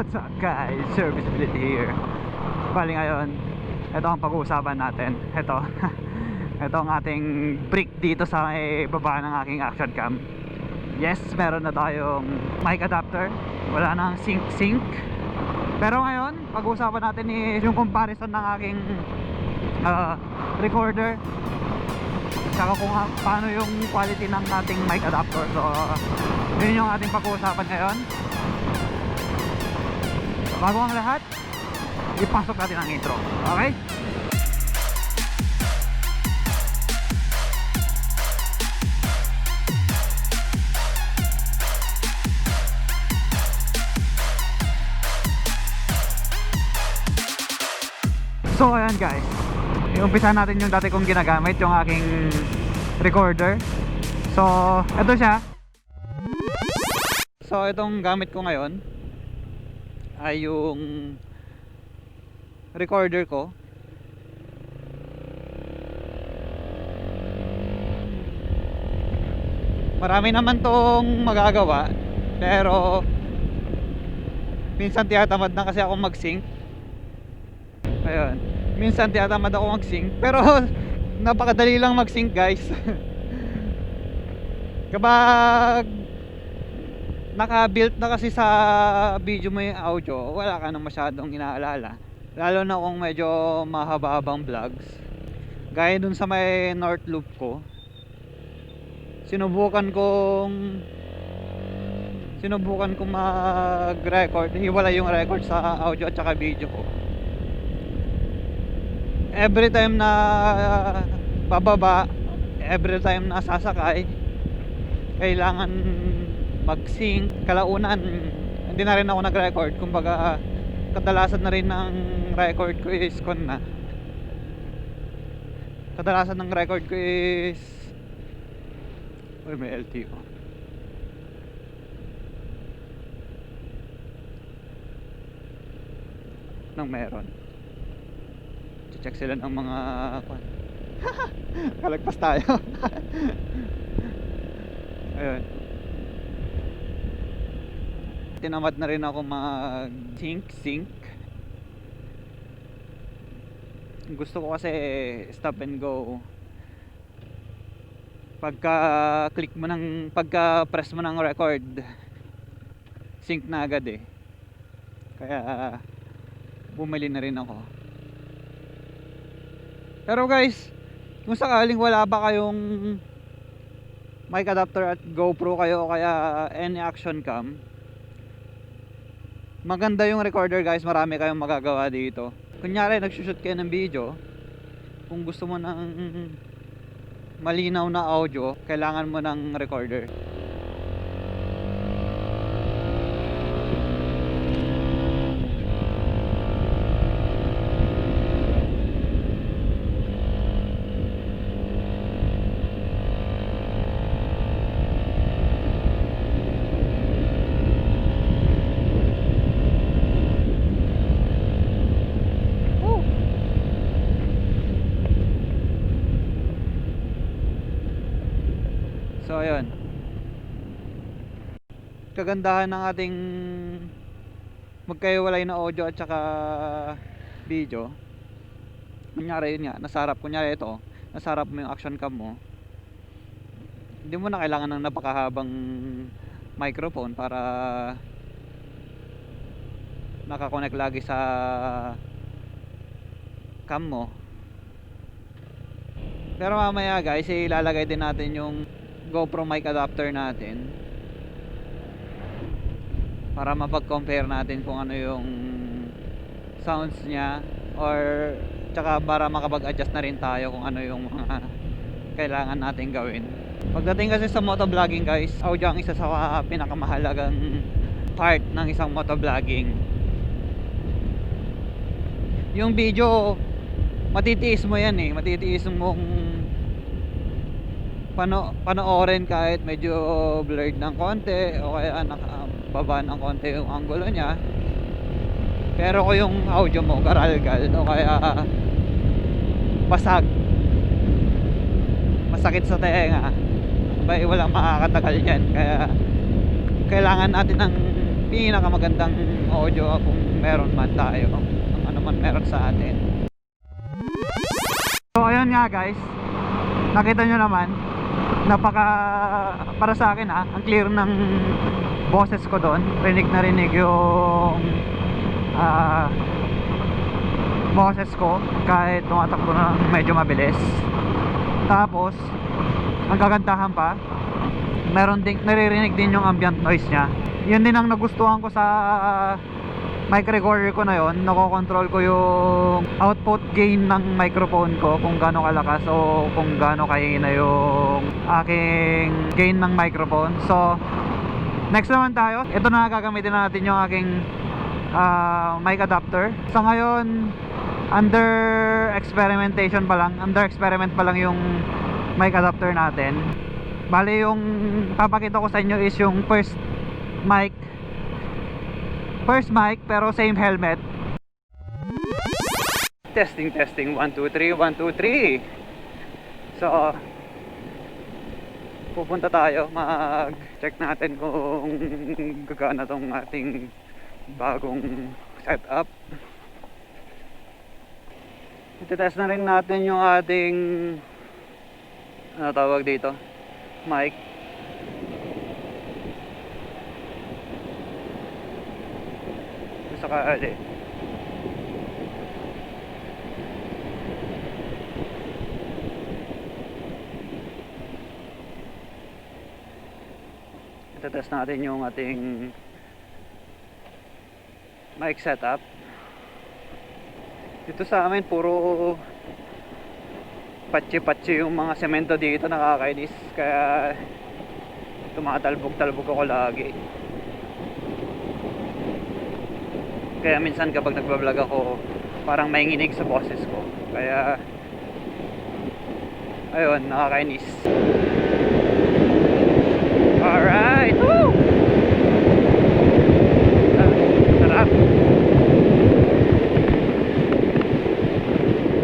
What's up guys, ZeroVisibility here. Bali ngayon, ito ang pag-uusapan natin. Ito ito ang ating brick dito sa baba ng aking action cam. Yes, meron na tayong mic adapter. Wala nang sync. Pero ngayon, pag-uusapan natin is yung comparison ng aking recorder, saka kung paano yung quality ng ating mic adapter. So yun yung ating pag-uusapan ngayon. Bago ang lahat, ipasok natin ang intro. Okay? So ayan guys, umpisa natin yung dati kong ginagamit, yung aking recorder. So ito siya. So itong gamit ko ngayon ay yung recorder ko. Marami naman tong magagawa, pero minsan tiyatamad na kasi ako mag-sync. Ayun, minsan tiyatamad ako mag-sync, pero napakadali lang mag-sync guys. Kapag naka-built na kasi sa video mo yung audio, wala ka na masyadong inaalala, lalo na kung medyo mahaba-habang vlogs. Gaya dun sa may north loop ko, sinubukan kong mag-record, hiwala yung record sa audio at saka video ko. Every time na bababa, every time na sasakay, kailangan mag-sync. Kalaunan hindi na rin ako nag-record, kumbaga kadalasan na rin ng record ko is kadalasan ng record ko is may LTO. Nang meron, check sila ng mga kalagpas tayo. Ayun, tinamad na rin ako mag-sync. Gusto ko kasi stop and go. Pagka press mo ng record, sync na agad eh. Kaya bumili na rin ako. Pero guys, kung sakaling wala pa kayong mic adapter at GoPro kayo o kaya any action cam, maganda yung recorder guys. Marami kayong magagawa dito. Kunyari nagsushoot kayo ng video, kung gusto mo ng malinaw na audio, kailangan mo ng recorder. So ayun, kagandahan ng ating magkaiwalay na audio at saka video. Kunyari yun nga, kunyari ito, nasarap mo yung action cam mo, hindi mo na kailangan ng napakahabang microphone para nakakonect lagi sa cam mo. Pero mamaya guys, ilalagay din natin yung GoPro mic adapter natin para mapag-compare natin kung ano yung sounds niya, or tsaka para makapag-adjust na rin tayo kung ano yung mga kailangan natin gawin. Pagdating kasi sa motovlogging guys, audio ang isa sa pinakamahalagang part ng isang motovlogging. Yung video, matitiis mo yan eh, matitiis mong panoorin kahit medyo blurred ng konti o kaya nakababa ng konti yung angulo niya. Pero kung yung audio mo garalgal o kaya masakit sa tenga, walang makakatagal yan. Kaya kailangan natin ng pinakamagandang audio kung meron man tayo, kung ano man meron sa atin. So ayun nga guys, nakita nyo naman, para sa akin ang clear ng boses ko doon. Rinig na rinig yung boses ko kahit tumatakbo na medyo mabilis. Tapos ang kagandahan pa, meron din, naririnig din yung ambient noise nya. Yun din ang nagustuhan ko sa mic recorder ko na yon. Nakokontrol ko yung output gain ng microphone ko, kung gaano kalakas o kung gaano kahina yung aking gain ng microphone. So next naman tayo, ito na gagamitin natin yung aking mic adapter. So ngayon under experiment pa lang yung mic adapter natin. Bali yung papakita ko sa inyo is yung first mic pero same helmet. Testing 1 2 3 1 2 3. So pupunta tayo, mag-check natin kung gagana tong ating bagong setup. Ito-test na rin natin yung ating ano tawag dito, mic. Saka ito-test natin yung ating mic setup. Dito sa amin puro patsi-patsi yung mga semento dito, nakakainis, kaya tumatalbog-talbog ako lagi. Kaya minsan kapag nagbablog ako, parang mainginig sa boses ko, kaya ayun, nakakainis. Alright, woo!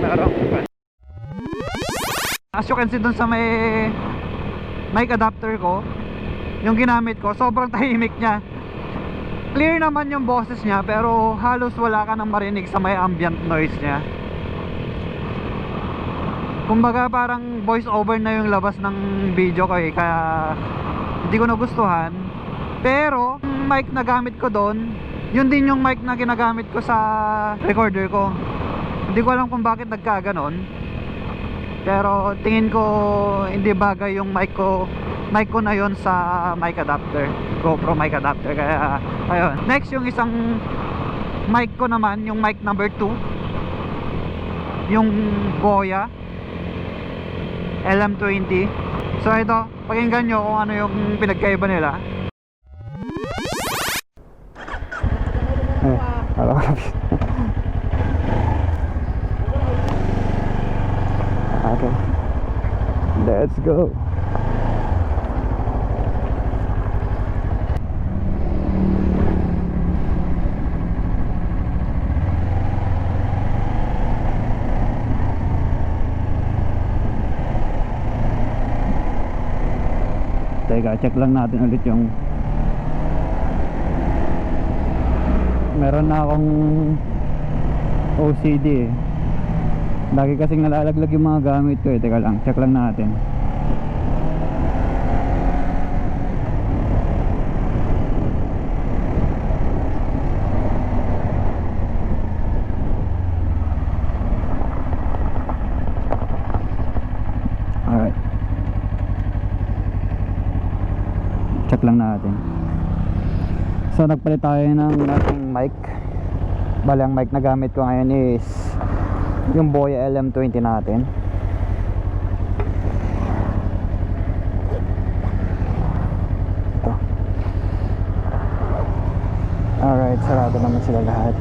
Sarap. As you can see dun sa may mic adapter ko, yung ginamit ko, sobrang tahimik niya. Clear naman yung boses niya, pero halos wala ka nang marinig sa may ambient noise niya. Kumbaga parang voice over na yung labas ng video ko kaya hindi ko nagustuhan. Pero yung mic na gamit ko doon, yun din yung mic na ginagamit ko sa recorder ko. Hindi ko alam kung bakit nagkaganon, pero tingin ko hindi bagay yung mic ko na yon sa mic adapter, GoPro mic adapter. Kaya ayun, next yung isang mic ko naman, yung mic number 2, yung Boya LM20. So ito, pakinggan nyo kung ano yung pinagkaiba nila. Okay, let's go. Teka, check lang natin ulit yung meron na akong OCD lagi kasing nalalaglag yung mga gamit ko Teka lang, check lang natin. Alright, check lang natin. So nagpalit tayo ng ating mic. Bali ang mic na gamit ko ngayon is yung Boya LM20 natin. Ito. Alright, sarado naman sila lahat.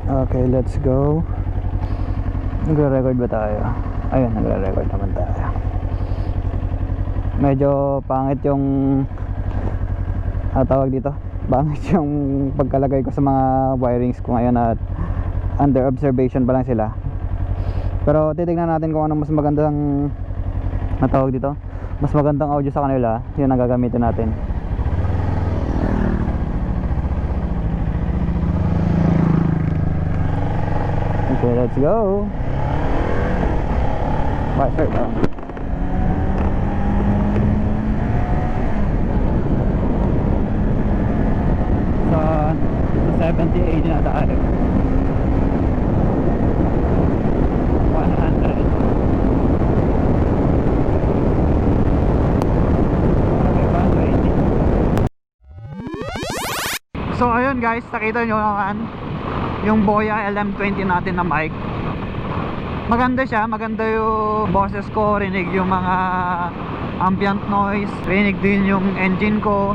Okay, let's go. Nagre-record ba tayo? Ayun, nagre-record naman tayo. Medyo pangit yung tawag dito, pangit yung pagkalagay ko sa mga wirings ko ngayon at under observation pa lang sila. Pero titignan natin kung ano mas magandang tawag dito, mas magandang audio sa kanila, yun ang gagamitin natin. Okay, let's go. Right, straight down. So, 70-80 na tayo. 100. So ayun guys, nakita nyo naman yung Boya LM20 natin na mic. Maganda siya, maganda yung boses ko, rinig yung mga ambient noise, rinig din yung engine ko.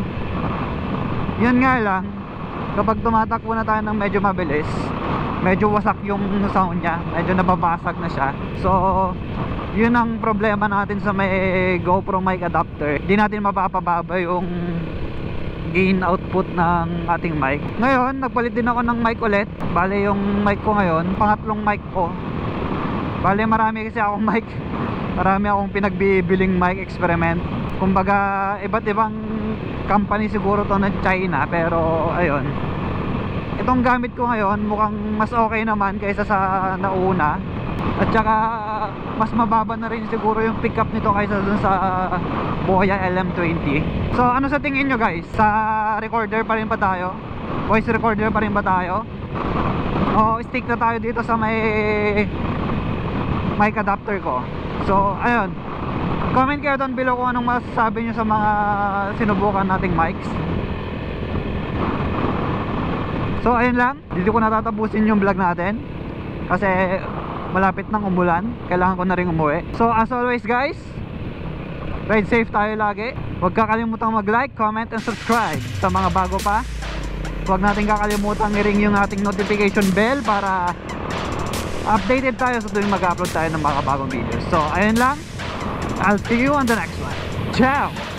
Yun nga lang, kapag tumatakbo na tayo ng medyo mabilis, medyo wasak yung sound niya, medyo nababasag na siya. So yun ang problema natin sa may GoPro mic adapter. Di natin mapapababa yung gain output ng ating mic. Ngayon, nagpalit din ako ng mic ulit. Bale yung mic ko ngayon, pangatlong mic ko. Bale marami kasi akong mic. Marami akong pinagbibiling mic experiment. Kumbaga, iba't ibang company siguro to na China. Pero ayun, itong gamit ko ngayon mukhang mas okay naman kaysa sa nauna. At saka mas mababa na rin siguro yung pickup nito kaysa dun sa Boya LM20. So ano sa tingin nyo guys? Sa recorder pa rin ba tayo? Voice recorder pa rin ba tayo? O stick na tayo dito sa may mic adapter ko? So ayun, comment kayo down below kung anong masasabi nyo sa mga sinubukan nating mics. So ayun lang, dito ko natatapusin yung vlog natin kasi malapit nang umulan, kailangan ko na rin umuwi. So as always guys, ride safe tayo lagi. Huwag kakalimutang mag-like, comment, and subscribe. Sa mga bago pa, huwag natin kakalimutan i-ring yung ating notification bell para updated tayo sa tuwing mag-upload tayo ng mga bagong videos. So ayun lang, I'll see you on the next one. Ciao!